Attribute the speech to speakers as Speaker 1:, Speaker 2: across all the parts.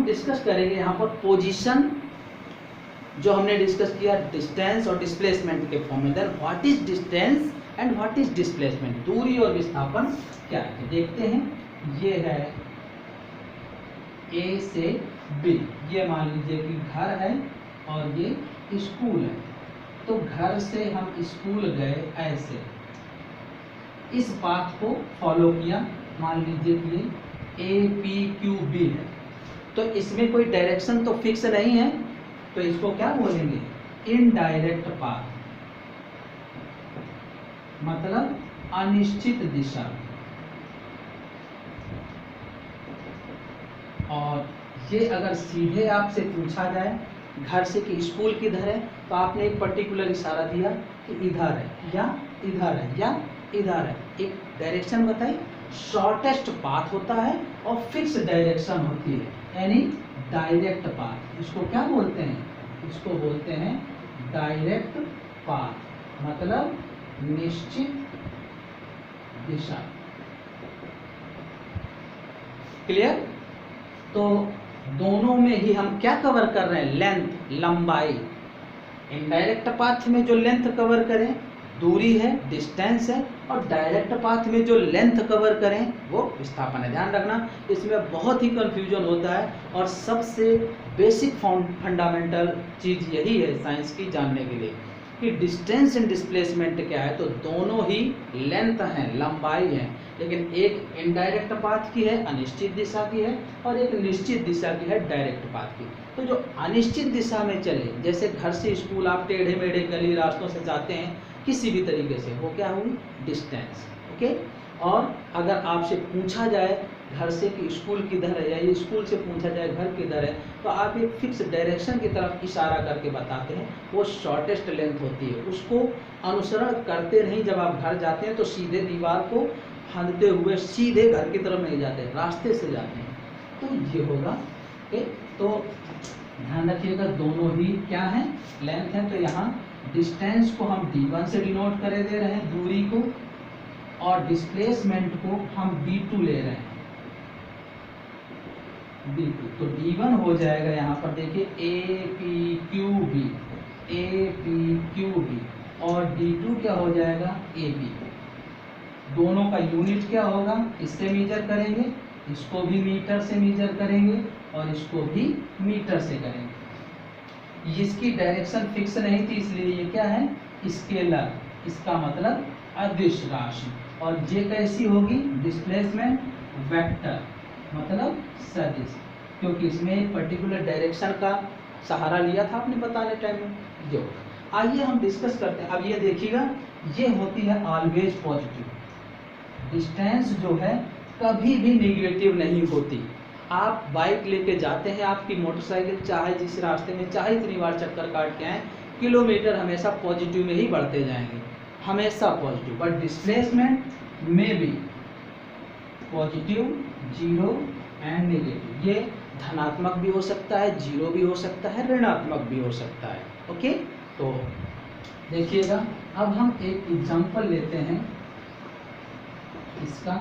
Speaker 1: Discuss करेंगे यहाँ पर पोजीशन, जो हमने डिस्कस किया डिस्टेंस और डिस्प्लेसमेंट के फॉर्म में। Then what is distance and what is displacement, दूरी और विस्थापन क्या है। देखते हैं, ये है ए से बी, ये मान लीजिए कि घर है और ये स्कूल है। तो घर से हम स्कूल गए ऐसे, इस पाथ को फॉलो किया, मान लीजिए कि ये APQB है। तो इसमें कोई डायरेक्शन तो फिक्स नहीं है, तो इसको क्या बोलेंगे, इनडायरेक्ट पाथ, मतलब अनिश्चित दिशा। और ये अगर सीधे आपसे पूछा जाए घर से कि स्कूल किधर है, तो आपने एक पर्टिकुलर इशारा दिया कि इधर है या इधर है या इधर है, एक डायरेक्शन बताई। शॉर्टेस्ट पाथ होता है और फिक्स डायरेक्शन होती है, यानी डायरेक्ट पाथ। इसको क्या बोलते हैं, इसको बोलते हैं डायरेक्ट पाथ, मतलब निश्चित दिशा। क्लियर। तो दोनों में ही हम क्या कवर कर रहे हैं, लेंथ, लंबाई। इनडायरेक्ट पाथ में जो लेंथ कवर करें दूरी है, डिस्टेंस है, और डायरेक्ट पाथ में जो लेंथ कवर करें वो विस्थापन है। ध्यान रखना, इसमें बहुत ही कंफ्यूजन होता है और सबसे बेसिक फंडामेंटल चीज़ यही है साइंस की जानने के लिए कि डिस्टेंस एंड डिस्प्लेसमेंट क्या है। तो दोनों ही लेंथ हैं, लंबाई है, लेकिन एक इनडायरेक्ट पाथ की है, अनिश्चित दिशा की है, और एक निश्चित दिशा की है, डायरेक्ट पाथ की। तो जो अनिश्चित दिशा में चले, जैसे घर से स्कूल आप टेढ़े मेढ़े गली रास्तों से जाते हैं किसी भी तरीके से, वो क्या हुई, डिस्टेंस। ओके। और अगर आपसे पूछा जाए घर से कि स्कूल किधर है, या स्कूल से पूछा जाए घर किधर है, तो आप एक फिक्स डायरेक्शन की तरफ इशारा करके बताते हैं, वो शॉर्टेस्ट लेंथ होती है। उसको अनुसरण करते नहीं, जब आप घर जाते हैं तो सीधे दीवार को फांदते हुए सीधे घर की तरफ नहीं जाते, रास्ते से जाते हैं। तो ये होगा। ओके। तो ध्यान रखिएगा, दोनों ही क्या है, लेंथ है। तो यहाँ डिस्टेंस को हम d1 से डिनोट करे दे रहे हैं, दूरी को, और डिस्प्लेसमेंट को हम d2 ले रहे हैं, d2। तो d1 हो जाएगा यहाँ पर देखिए APQB, APQB, और d2 क्या हो जाएगा, AB। दोनों का यूनिट क्या होगा, इससे मीजर करेंगे, इसको भी मीटर से मीजर करेंगे, और इसको भी मीटर से करेंगे। इसकी डायरेक्शन फिक्स नहीं थी, इसलिए ये क्या है, स्केलर, इसका मतलब अदिश राशि। और ये कैसी होगी, डिस्प्लेसमेंट वेक्टर, मतलब सदिश, क्योंकि इसमें एक पर्टिकुलर डायरेक्शन का सहारा लिया था आपने बताने टाइम में। जो आइए हम डिस्कस करते हैं। अब ये देखिएगा, ये होती है ऑलवेज पॉजिटिव। डिस्टेंस जो है कभी भी नेगेटिव नहीं होती। आप बाइक लेके जाते हैं, आपकी मोटरसाइकिल चाहे जिस रास्ते में चाहे इतनी बार चक्कर काट के आए, किलोमीटर हमेशा पॉजिटिव में ही बढ़ते जाएंगे, हमेशा पॉजिटिव। बट डिस्प्लेसमेंट में भी पॉजिटिव, जीरो एंड नेगेटिव। ये धनात्मक भी हो सकता है, जीरो भी हो सकता है, ऋणात्मक भी हो सकता है। ओके। तो देखिएगा, अब हम एक एग्जांपल लेते हैं इसका।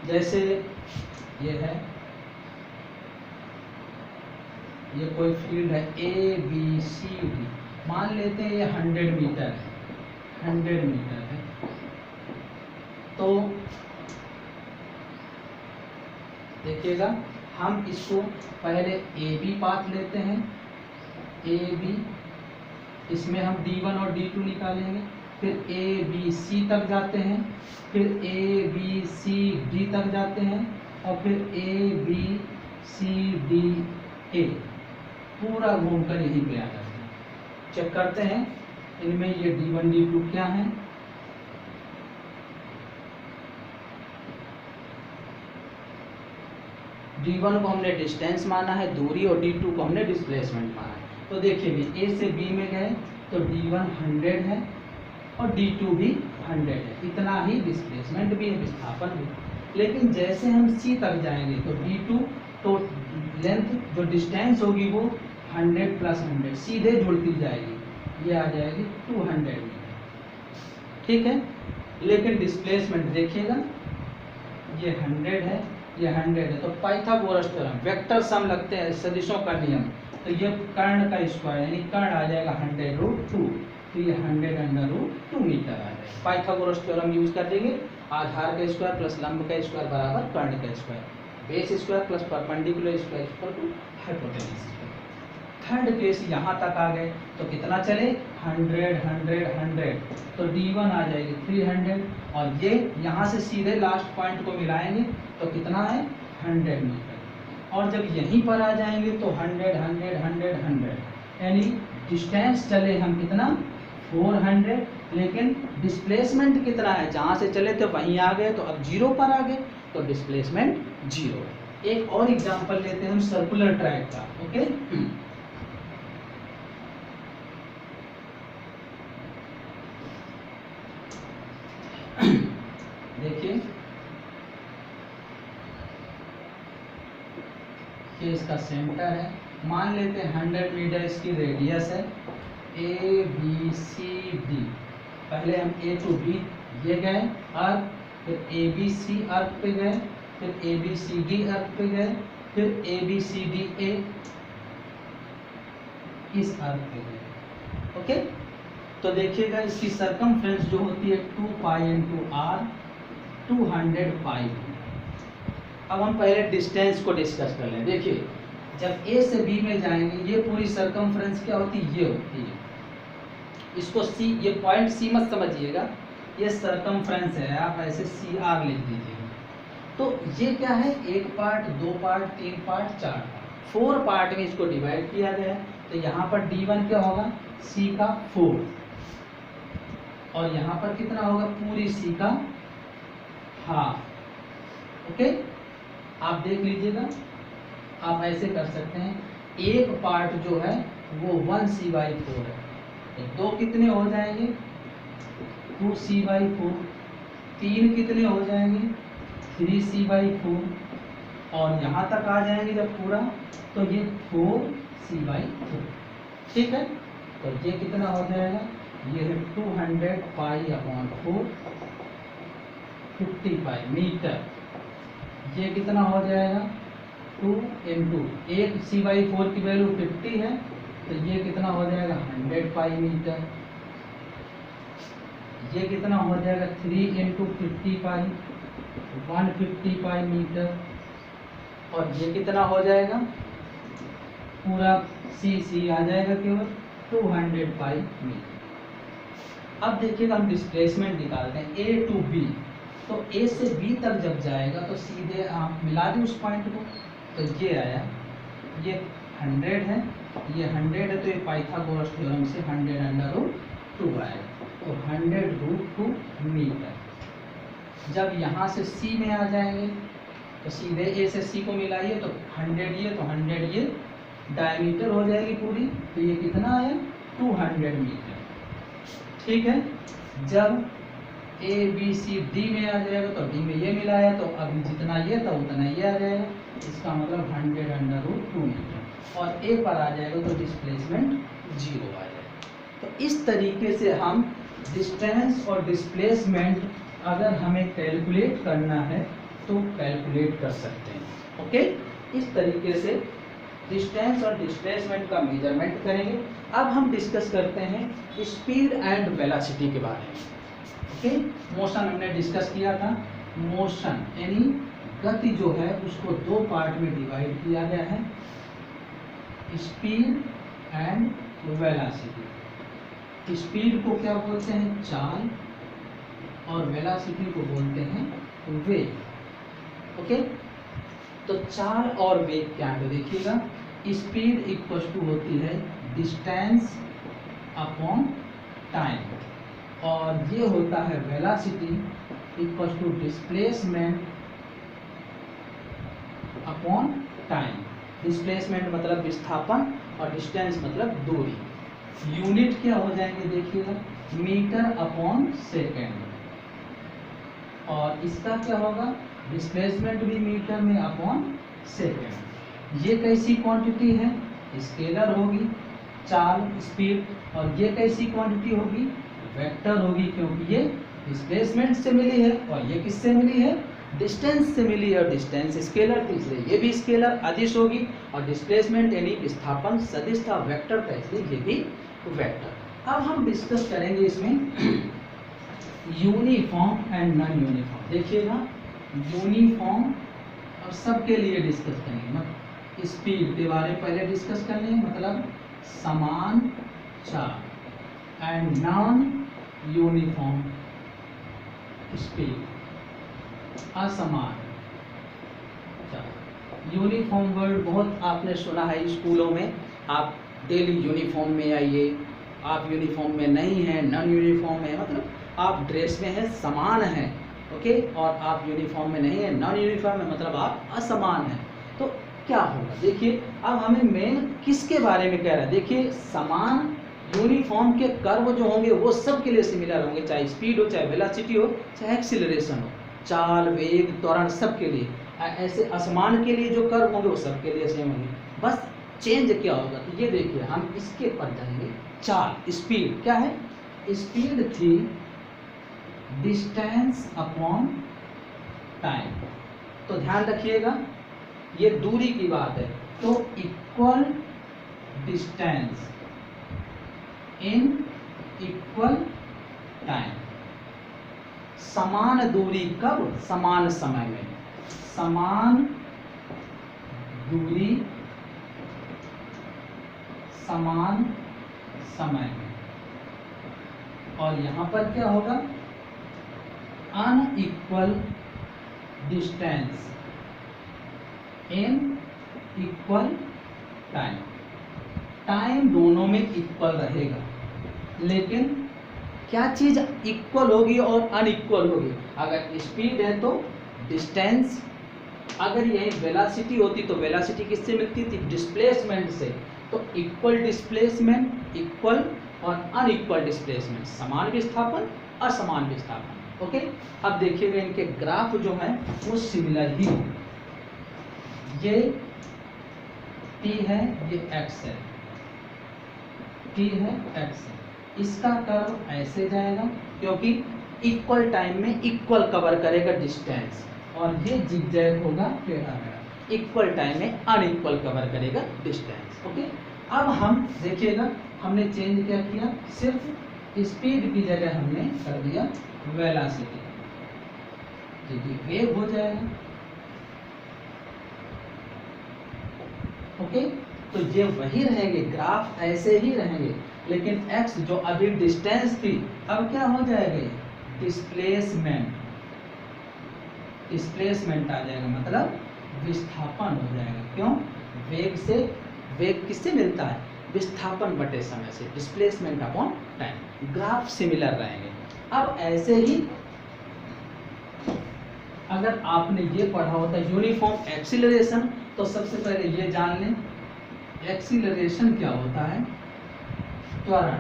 Speaker 1: जैसे ये है, ये कोई फील्ड है ABCD, मान लेते हैं ये 100 मीटर है, 100 मीटर है। तो देखिएगा, हम इसको पहले AB पाथ लेते हैं, AB, इसमें हम D1 और D2 निकालेंगे, फिर ABC तक जाते हैं, फिर ABCD तक जाते हैं, और फिर ABCDA, पूरा घूमकर यहीं पे आ जाते हैं। चेक करते हैं इनमें ये D1 D2 क्या है। D1 को हमने डिस्टेंस माना है, दूरी, और D2 को हमने डिस्प्लेसमेंट माना है। तो देखिए, A से B में गए तो D1 100 है और D2 भी 100 है, इतना ही डिस्प्लेसमेंट भी है, विस्थापन भी। लेकिन जैसे हम C तक जाएंगे तो D2 तो लेंथ जो डिस्टेंस होगी वो 100 + 100 सीधे जुड़ती जाएगी, ये आ जाएगी 200 मीटर। ठीक है। लेकिन डिस्प्लेसमेंट देखिएगा, ये 100 है, ये 100 है, तो पाइथागोरस थ्योरम वेक्टर सम लगते हैं सदिशों का नियम, तो ये कर्ण का स्क्वायर यानी कर्ण आ जाएगा 100√2, तो ये 100√2 मीटर आ जाएगा। पाइथागोरस थ्योरम यूज कर देंगे, आधार का स्क्वायर प्लस लंब का स्क्वायर बराबर कर्ण का square, base square plus perpendicular square equal to hypotenuse square. Third case यहाँ तक आ गए तो कितना चले 100 100 100, तो D1 आ जाएगी 300, और ये यहाँ से सीधे लास्ट पॉइंट को मिलाएंगे तो कितना है 100 मीटर, और जब यहीं पर आ जाएंगे तो 100 100 100 100, यानी डिस्टेंस चले हम कितना 400, लेकिन डिस्प्लेसमेंट कितना है, जहाँ से चले थे वहीं आ गए तो अब 0 पर आ गए, तो डिस्प्लेसमेंट 0 है। एक और एग्जांपल लेते हैं हम सर्कुलर ट्रैक का। ओके, देखिए ये इसका सेंटर है, मान लेते हैं 100 मीटर इसकी रेडियस है, ए बी सी डी, पहले हम ए टू बी ये गए अर्क, फिर ए बी सी अर्क पे गए, फिर ए बी सी डी अर्क पे गए, फिर A B C D A इस अर्क पे गए। ओके, तो देखिएगा इसकी सरकमफ्रेंस जो होती है 2 पाई इंटू आर 200 पाई। अब हम पहले डिस्टेंस को डिस्कस कर लें। देखिए जब ए से बी में जाएंगे ये पूरी सरकमफ्रेंस क्या होती है, ये होती है, इसको सी, ये पॉइंट सी मत समझिएगा, ये सरकमफ्रेंस है, आप ऐसे सी आर लिख दीजिएगा। तो ये क्या है, एक पार्ट, दो पार्ट, तीन पार्ट, चार पार्ट, 4 पार्ट में इसको डिवाइड किया गया है। तो यहाँ पर D1 क्या होगा, सी का 4, और यहाँ पर कितना होगा, पूरी सी का हाफ। ओके, आप देख लीजिएगा, आप ऐसे कर सकते हैं, एक पार्ट जो है वो 1c/4 है, तो 2 कितने हो जाएंगे 2c/4, 3 कितने हो जाएंगे 3c/4, और यहाँ तक आ जाएंगे जब पूरा तो ये 4c/4। ठीक है, तो ये कितना हो जाएगा, ये है 200 पाई/4 50 पाई मीटर। ये कितना हो जाएगा 2 इंटू, एक c/4 की वैल्यू 50 है, तो ये कितना हो जाएगा 100 पाई मीटर। ये कितना हो जाएगा 3 इंटू 50 पाई 150 पाई मीटर, और ये कितना हो जाएगा पूरा सी आ जाएगा केवल 200 पाई मीटर। अब देखिएगा हम डिस्प्लेसमेंट निकालते हैं ए टू बी, तो ए से बी तक जब जाएगा तो सीधे आप मिला दें उस पॉइंट को, तो ये आया, ये 100 है, ये 100 है, तो ये पाइथागोरस थ्योरम से 100√2 आएगा, तो 100√2 मीटर। जब यहाँ से सी में आ जाएंगे तो सीधे ए से सी को मिलाइए, तो 100 ये, तो 100 ये डायमीटर हो जाएगी पूरी, तो ये कितना आया 200 मीटर। ठीक है, जब ए बी सी डी में आ जाएगा तो डी में ये मिलाया, तो अभी जितना ये था उतना ये आ जाएगा, इसका मतलब 100√2 मीटर, और ए पर आ जाएगा तो डिस्प्लेसमेंट 0 आ जाएगा। तो इस तरीके से हम डिस्टेंस और डिस्प्लेसमेंट अगर हमें कैलकुलेट करना है तो कैलकुलेट कर सकते हैं। ओके, इस तरीके से डिस्टेंस और डिस्प्लेसमेंट का मेजरमेंट करेंगे। अब हम डिस्कस करते हैं स्पीड एंड वेलोसिटी के बारे में। ओके, मोशन हमने डिस्कस किया था, मोशन यानी गति जो है उसको 2 पार्ट में डिवाइड किया गया है, स्पीड एंड वेलोसिटी। स्पीड को क्या बोलते हैं, चाल, और वेलोसिटी को बोलते हैं वेग। ओके, तो चाल और वेग क्या है, तो देखिएगा स्पीड इक्वल टू होती है डिस्टेंस अपॉन टाइम, और ये होता है velocity equal to displacement upon time. Displacement मतलब विस्थापन और डिस्टेंस मतलब दूरी। यूनिट क्या हो जाएंगे देखिएगा, मीटर अपॉन सेकेंड, और इसका क्या होगा डिस्प्लेसमेंट भी मीटर में अपॉन सेकेंड। ये कैसी क्वांटिटी है, स्केलर होगी चाल स्पीड, और ये कैसी क्वांटिटी होगी वेक्टर होगी, क्योंकि ये डिस्प्लेसमेंट से मिली है और ये किससे मिली है डिस्टेंस से मिली और डिस्टेंस स्केलर थी इसलिए ये भी स्केलर अदिश होगी, और डिस्प्लेसमेंट यानी विस्थापन सदिश था वेक्टर था इसलिए ये भी वेक्टर। अब हम डिस्कस करेंगे इसमें यूनिफॉर्म एंड नॉन यूनिफॉर्म। देखिएगा यूनिफॉर्म और सबके लिए डिस्कस करेंगे, मतलब स्पीड के बारे में पहले डिस्कस करनी है, मतलब समान चाल, एंड नॉन यूनिफॉर्म स्पीड असमान चाल। यूनिफॉर्म वर्ड बहुत आपने सुना है स्कूलों में, आप डेली यूनिफॉर्म में आइए, आप यूनिफॉर्म में नहीं हैं, नॉन यूनिफॉर्म है मतलब आप ड्रेस में हैं समान हैं, ओके, और आप यूनिफॉर्म में नहीं है, नॉन यूनिफॉर्म है मतलब आप असमान हैं। तो क्या होगा देखिए, अब हमें मेन किसके बारे में कह रहा है, देखिए समान यूनिफॉर्म के कर्व जो होंगे वो सब के लिए सिमिलर होंगे, चाहे स्पीड हो, चाहे वेलोसिटी हो, चाहे एक्सीलरेशन हो, चाल, वेग, त्वरण, सब के लिए। ऐसे असमान के लिए जो कर्व होंगे वो सब के लिए सेम होंगे, बस चेंज क्या होगा तो ये देखिए हम इसके पर जाएंगे। चाल स्पीड क्या है, स्पीड थी डिस्टेंस अपॉन टाइम। तो ध्यान रखिएगा ये दूरी की बात है, तो equal distance in equal time. समान दूरी कब, समान समय में, समान दूरी समान समय में। और यहां पर क्या होगा, unequal distance in equal time. Time दोनों में इक्वल रहेगा, लेकिन क्या चीज इक्वल होगी और अनइक्वल होगी। अगर स्पीड है तो डिस्टेंस, अगर यही वेलोसिटी होती तो वेलोसिटी किससे मिलती थी, डिस्प्लेसमेंट से। तो इक्वल डिस्प्लेसमेंट, इक्वल और अनइक्वल डिस्प्लेसमेंट, समान विस्थापन असमान विस्थापन, ओके। अब देखिएगा इनके ग्राफ जो है वो सिमिलर ही, ये t है, ये x है, t है x है, इसका कर्व ऐसे जाएगा क्योंकि इक्वल टाइम में इक्वल कवर करेगा डिस्टेंस, और ये जिगजैग होगा टेढ़ा मेढ़ा, इक्वल टाइम में अनइक्वल कवर करेगा डिस्टेंस, ओके। अब हम देखिएगा हमने चेंज क्या किया, सिर्फ स्पीड की जगह हमने कर दिया वेलोसिटी, क्योंकि वेग हो जाएगा, ओके। तो ये वही रहेंगे, ग्राफ ऐसे ही रहेंगे, लेकिन x जो अभी डिस्टेंस थी अब क्या हो जाएगा, डिस्प्लेसमेंट, डिस्प्लेसमेंट आ जाएगा, मतलब विस्थापन हो जाएगा। क्यों, वेग से, वेग किससे मिलता है, विस्थापन बटे समय से, displacement upon time. Graph similar रहेंगे। अब ऐसे ही अगर आपने ये पढ़ा होता यूनिफॉर्म एक्सीलरेशन, तो सबसे पहले ये जान लें एक्सीलरेशन क्या होता है, त्वरण।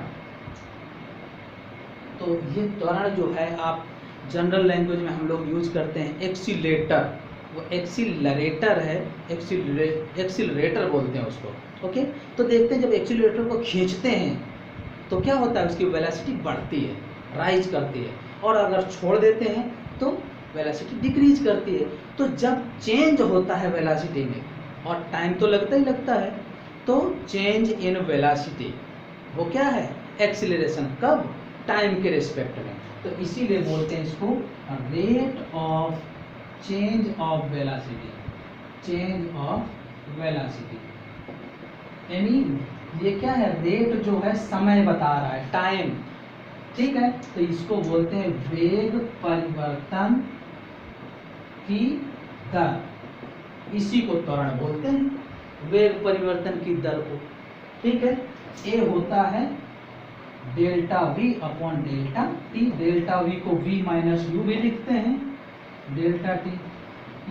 Speaker 1: तो ये त्वरण जो है आप जनरल लैंग्वेज में हम लोग यूज करते हैं एक्सीलेटर, वो एक्सीलरेटर है, एक्सीलरेटर बोलते हैं उसको, ओके। तो देखते हैं जब एक्सीलरेटर को खींचते हैं तो क्या होता है, उसकी वेलोसिटी बढ़ती है, राइज करती है, और अगर छोड़ देते हैं तो वेलोसिटी डिक्रीज करती है। तो जब चेंज होता है वेलोसिटी में, और टाइम तो लगता ही लगता है, तो चेंज इन वेलोसिटी वो क्या है, एक्सीलरेशन। कब, टाइम के रिस्पेक्ट में। तो इसीलिए बोलते हैं इसको rate of change of velocity, change of velocity, यानी ये क्या है, रेट जो है समय बता रहा है, टाइम, ठीक है। तो इसको बोलते हैं वेग परिवर्तन की दर, इसी को त्वरण बोलते हैं, वेग परिवर्तन की दर को, ठीक है। ए होता है delta we upon delta T, delta we को वी माइनस यू भी लिखते हैं, डेल्टा टी,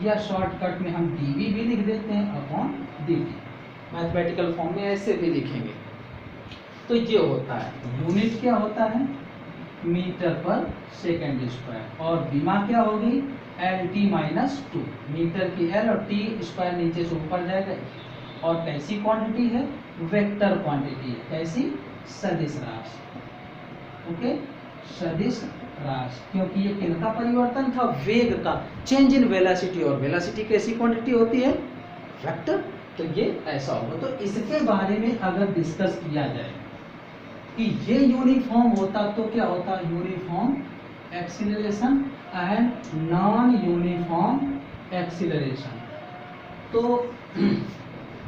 Speaker 1: या शॉर्टकट में हम डी वी भी लिख देते हैं upon D T, mathematical form में ऐसे भी लिखेंगे। तो ये होता है, यूनिट क्या होता है, मीटर पर सेकेंड स्क्वायर, और बीमा क्या होगी, L T minus two, metre की एल और टी स्क्वायर नीचे से ऊपर जाएगा। और कैसी क्वांटिटी है, वेक्टर क्वांटिटी है, कैसी, सदिश राशि, ओके, सदिश राशि, क्योंकि ये किनका परिवर्तन था, वेग का, चेंज इन वेलोसिटी, और वेलोसिटी कैसी क्वांटिटी होती है, वेक्टर, तो ये ऐसा होगा। तो इसके बारे में अगर डिस्कस किया जाए कि ये यूनिफॉर्म होता तो क्या होता, uniform acceleration and non uniform acceleration. तो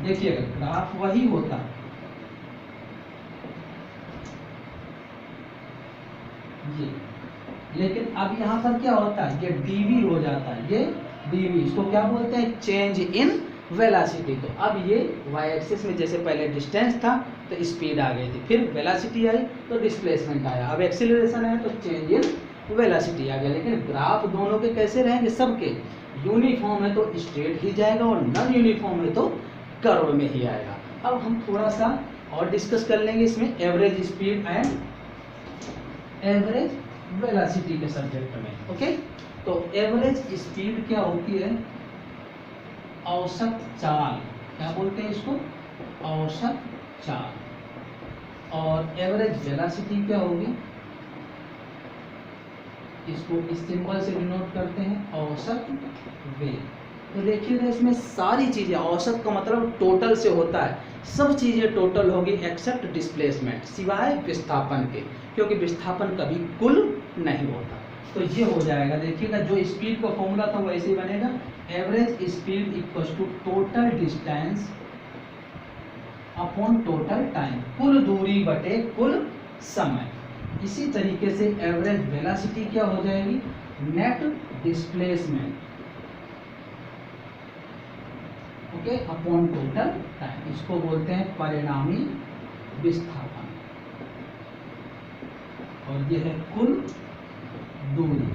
Speaker 1: देखिएगा ग्राफ वही होता, ये, लेकिन अब यहाँ पर क्या होता है, ये dv हो जाता है, ये dv, इसको क्या बोलते हैं, चेंज इन वेलोसिटी। तो अब ये y एक्सिस में जैसे पहले डिस्टेंस था तो स्पीड आ गई थी, फिर वेलोसिटी आई तो डिस्प्लेसमेंट आया, अब एक्सीलरेशन है तो चेंज इन वेलोसिटी आ गया। लेकिन ग्राफ दोनों के कैसे रहेंगे, सबके यूनिफॉर्म है तो स्ट्रेट ही जाएगा, और नॉन यूनिफॉर्म है तो कर्व में ही आएगा। अब हम थोड़ा सा और डिस्कस कर लेंगे इसमें average speed and average velocity के सब्जेक्ट में। ओके, तो एवरेज स्पीड क्या होती है, औसत चाल, क्या बोलते हैं इसको, औसत चाल। और एवरेज वेलोसिटी क्या होगी, इसको इस सिंबल से डिनोट करते हैं, औसत वेग। तो देखिएगा इसमें सारी चीजें, औसत का मतलब टोटल से होता है, सब चीजें टोटल होगी एक्सेप्ट डिस्प्लेसमेंट, सिवाय विस्थापन के, क्योंकि विस्थापन कभी कुल नहीं होता। तो ये हो जाएगा, देखिएगा जो स्पीड का फॉर्मूला था वैसे ही बनेगा, average speed equals to total distance upon total time, कुल दूरी बटे कुल समय। इसी तरीके से एवरेज वेलोसिटी क्या हो जाएगी, net displacement, okay, upon total time, इसको बोलते हैं परिणामी विस्थापन, और ये है कुल दूरी।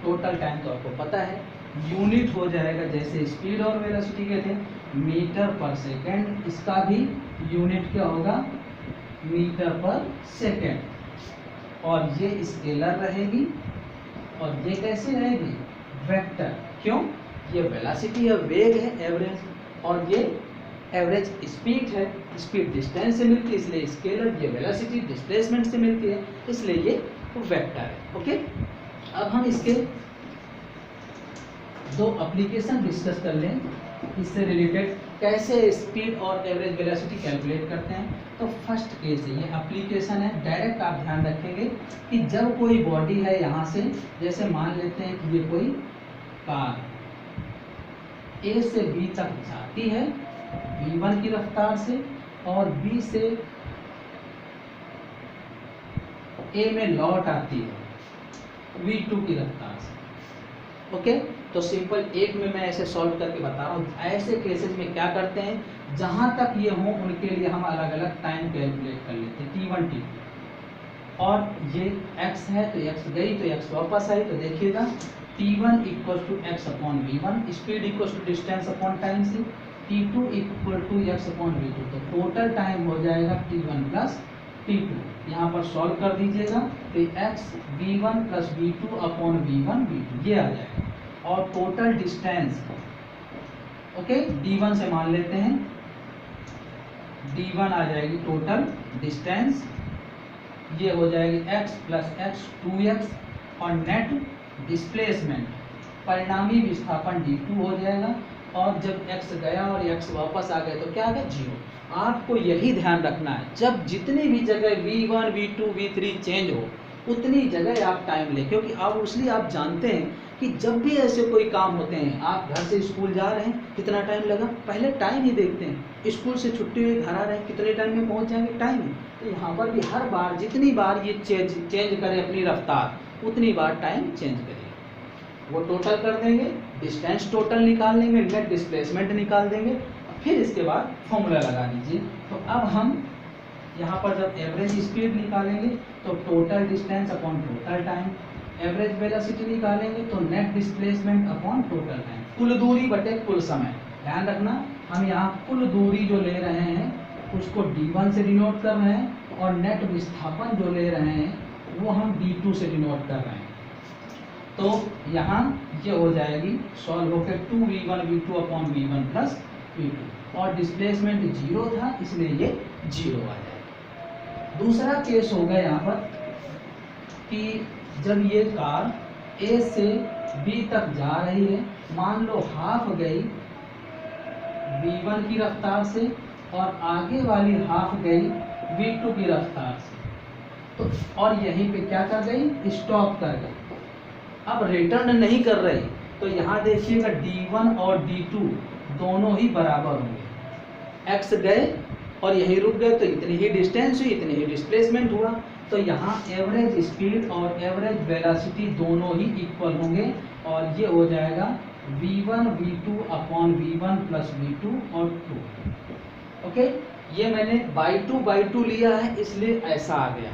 Speaker 1: टोटल टाइम तो आपको पता है, यूनिट हो जाएगा, जैसे स्पीड और वेलोसिटी के थे मीटर पर सेकेंड, इसका भी यूनिट क्या होगा, मीटर पर सेकेंड। और ये स्केलर रहेगी, और ये कैसे रहेगी, वेक्टर, क्यों, ये वेलोसिटी है, वेग है एवरेज, और ये एवरेज स्पीड है, स्पीड डिस्टेंस से मिलती है इसलिए स्केलर, ये वेलोसिटी डिस्प्लेसमेंट से मिलती है इसलिए ये वेक्टर है। ओके, अब हम इसके दो एप्लीकेशन डिस्कस कर लें, इससे रिलेटेड कैसे स्पीड और एवरेज वेलोसिटी कैलकुलेट करते हैं। तो फर्स्ट केस है, ये एप्लीकेशन है, डायरेक्ट आप ध्यान रखेंगे कि जब कोई बॉडी है यहाँ से, जैसे मान लेते हैं कि ये कोई कार A से B तक जाती है v1 की रफ्तार से, और B से A में लौट आती है v2 की रफ्तार से। ओके, तो सिंपल एक में मैं ऐसे सॉल्व करके बता रहा हूँ। ऐसे केसेस में क्या करते हैं, जहाँ तक ये हो उनके लिए हम अलग अलग टाइम कैलकुलेट कर लेते हैं, t1 t2, और ये x है तो x गई तो x वापस आई, तो देखिएगा t1 equal to x upon v1, speed equal to distance upon time से, t2 equal to x upon v2, तो टोटल टाइम हो जाएगा t1 प्लस t2। यहाँ पर सॉल्व कर दीजिएगा तो x v1 plus v2 upon v1 v2 ये आ जाएगा, और टोटल डिस्टेंस, ओके, d1 से मान लेते हैं, d1 आ जाएगी टोटल डिस्टेंस, ये हो जाएगी x प्लस x 2x, और नेट डिस्प्लेसमेंट परिणामी विस्थापन d2 हो जाएगा, और जब x गया और x वापस आ गए तो क्या आ गया, 0। आपको यही ध्यान रखना है, जब जितनी भी जगह v1 v2 v3 चेंज हो उतनी जगह आप टाइम लें, क्योंकि अब इसलिए आप जानते हैं कि जब भी ऐसे कोई काम होते हैं, आप घर से स्कूल जा रहे हैं कितना टाइम लगा, पहले टाइम ही देखते हैं, स्कूल से छुट्टी हुई घर आ रहे हैं कितने टाइम में पहुंच जाएंगे, टाइम ही। तो यहाँ पर भी हर बार जितनी बार ये चेंज करें अपनी रफ्तार उतनी बार टाइम चेंज करिए, वो टोटल कर देंगे, डिस्टेंस टोटल निकाल लेंगे, नेट डिस्प्लेसमेंट निकाल देंगे, फिर इसके बाद फॉर्मूला लगा दीजिए। तो अब हम यहाँ पर जब एवरेज स्पीड निकालेंगे तो total distance upon total time, average velocity निकालेंगे तो net displacement upon total time, कुल दूरी बटे कुल समय। ध्यान रखना, हम यहाँ कुल दूरी जो ले रहे हैं उसको d1 से डिनोट कर रहे हैं, और नेट विस्थापन जो ले रहे हैं वो हम d2 से डिनोट कर रहे हैं। तो यहाँ ये हो जाएगी सॉल्व होकर 2v1 v2 upon v1 plus v2, और डिस्प्लेसमेंट 0 था इसलिए ये 0 आ जाएगा। दूसरा केस होगा यहाँ पर कि जब ये कार ए से बी तक जा रही है, मान लो हाफ गई v1 की रफ्तार से और आगे वाली हाफ गई v2 की रफ्तार से, तो और यहीं पे क्या कर गई, स्टॉप कर गई, अब रिटर्न नहीं कर रही। तो यहाँ देखिएगा d1 और d2 दोनों ही बराबर होंगे। x गए और यहीं रुक गए तो इतनी ही डिस्टेंस हुई, इतनी ही डिस्प्लेसमेंट हुआ। तो यहाँ एवरेज स्पीड और एवरेज वेलोसिटी दोनों ही इक्वल होंगे और ये हो जाएगा v1 v2 upon v1 plus v2 और 2। ओके, ये मैंने बाई टू लिया है इसलिए ऐसा आ गया।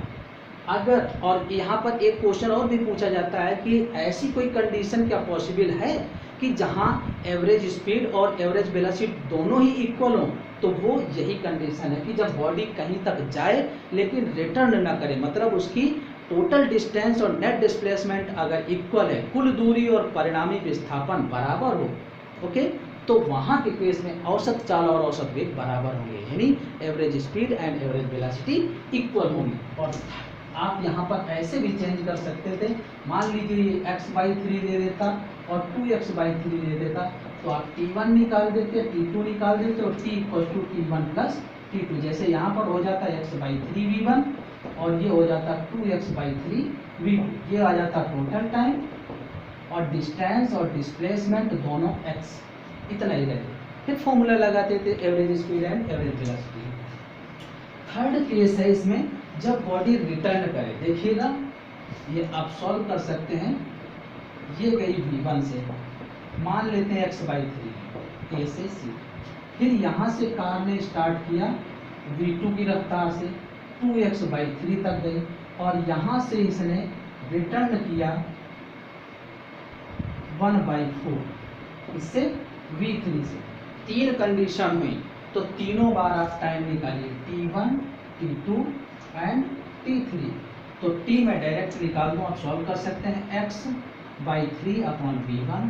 Speaker 1: अगर और यहाँ पर एक क्वेश्चन और भी पूछा जाता है कि ऐसी कोई कंडीशन क्या पॉसिबल है कि जहाँ एवरेज स्पीड और एवरेज वेलोसिटी दोनों ही इक्वल हों, तो वो यही कंडीशन है कि जब बॉडी कहीं तक जाए लेकिन रिटर्न ना करे, मतलब उसकी टोटल डिस्टेंस और नेट डिस्प्लेसमेंट अगर इक्वल है, कुल दूरी और परिणामी विस्थापन बराबर हो, ओके, तो वहाँ के केस में औसत चाल और औसत वेग बराबर होंगे, यानी average speed and average velocity equal होंगी। और आप यहाँ पर ऐसे भी चेंज कर सकते थे, मान लीजिए ये x/3 दे देता और 2x/3 दे देता, तो आप t1 निकाल देते, t2 निकाल देते और t = t1 + t2। जैसे यहाँ पर हो जाता x/3 v1 और ये हो जाता 2x/3 v2, ये आ जाता टोटल टाइम और डिस्टेंस और डिस्प्लेसमेंट दोनों x, इतना ही रहते। फिर फॉर्मूला लगाते थे average speed and average velocity. Third case है इसमें, जब बॉडी रिटर्न करे, देखिएगा ये आप सॉल्व कर सकते हैं। ये गई v1 से, मान लेते हैं x/3 a से c, फिर यहाँ से कार ने स्टार्ट किया v2 की रफ्तार से 2x/3 तक गई और यहाँ से इसने रिटर्न किया 1/4 इससे v3 से। तीन कंडीशन हुई, तो तीनों बार आप टाइम निकालिए, t1 t2 एंड t3। तो t में डायरेक्ट निकाल दूँ, आप सॉल्व कर सकते हैं। x/3 upon v1,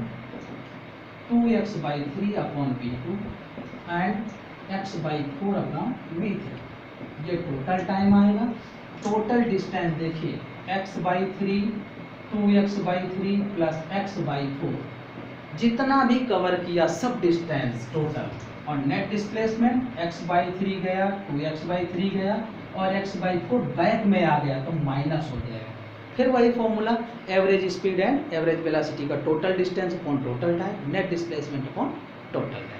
Speaker 1: 2x/3 upon v2 and x/4 upon v3। ये टोटल टाइम आएगा। टोटल डिस्टेंस देखिए, x/3 2x/3 प्लस x/4, जितना भी कवर किया सब डिस्टेंस टोटल, और नेट डिस्प्लेसमेंट x/3 गया, 2x/3 गया और x/4 बैक में आ गया तो माइनस हो जाएगा। फिर वही formula, average speed and average velocity का total distance upon total time, net displacement upon total time.